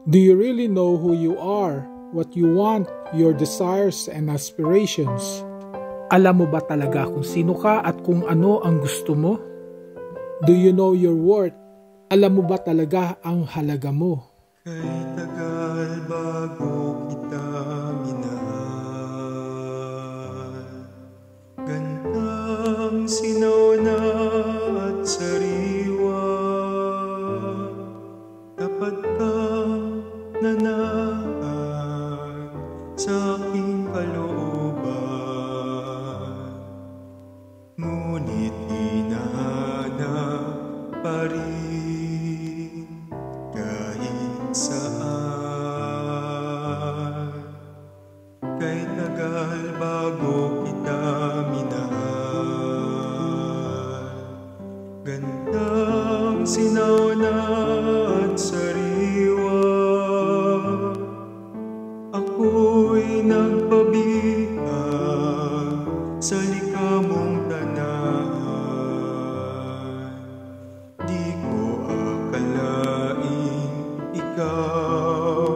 Do you really know who you are, what you want, your desires and aspirations? Alam mo ba talaga kung sino ka at kung ano ang gusto mo? Do you know your worth? Alam mo ba talaga ang halaga mo? Kay tagal bago kita minahal, gandang sinona at sariwa, tapat ka nanaan sa aking kalooban, ngunit hinahanap pa rin kahit saan. Kay tagal bago kita minahal, gandang sinauna at sariwa, ako'y nagpabihag sa likamong tanan. Di ko akalaing ikaw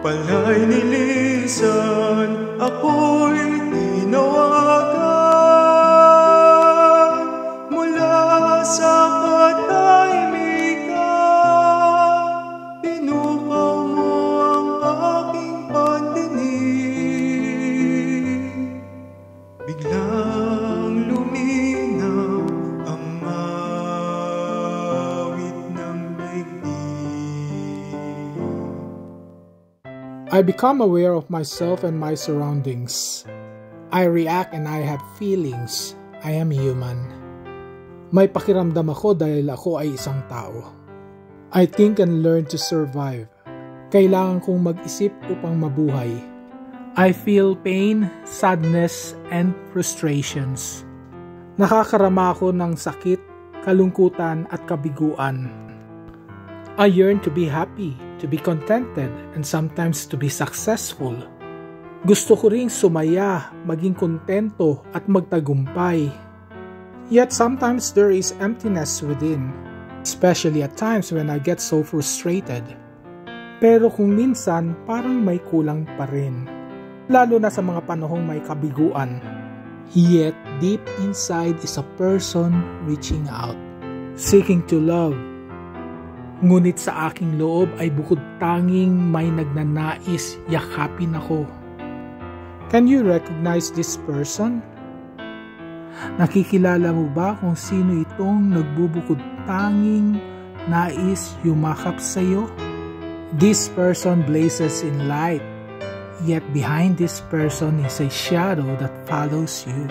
pala'y nilisan, ako'y tinawagan mula sa katahimikan. Pinukaw mo ang aking pandinig, biglang luminaw ang awit ng daigdig. I become aware of myself and my surroundings. I react and I have feelings. I am human. May pakiramdam ako dahil ako ay isang tao. I think and learn to survive. Kailangan kong mag-isip upang mabuhay. I feel pain, sadness, and frustrations. Nakakarama ako ng sakit, kalungkutan at kabiguan. I yearn to be happy, to be contented, and sometimes to be successful. Gusto ko ring sumaya, maging kontento at magtagumpay. Yet sometimes there is emptiness within, especially at times when I get so frustrated. Pero kung minsan parang may kulang pa rin, lalo na sa mga panahong may kabiguan. Yet deep inside is a person reaching out, seeking to love. Ngunit sa aking loob ay bukod tanging may nagnanais yakapin ako. Can you recognize this person? Nakikilala mo ba kung sino itong nagbubukod tanging nais yumakap sa iyo? This person blazes in light, yet behind this person is a shadow that follows you.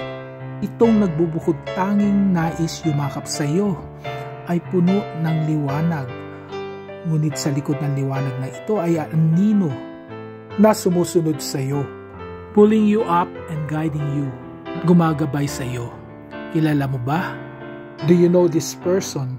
Itong nagbubukod tanging nais yumakap sa iyo ay puno ng liwanag. Ngunit sa likod ng liwanag na ito ay anino na sumusunod sa iyo, pulling you up and guiding you, gumagabay sa iyo. Kilala mo ba? Do you know this person?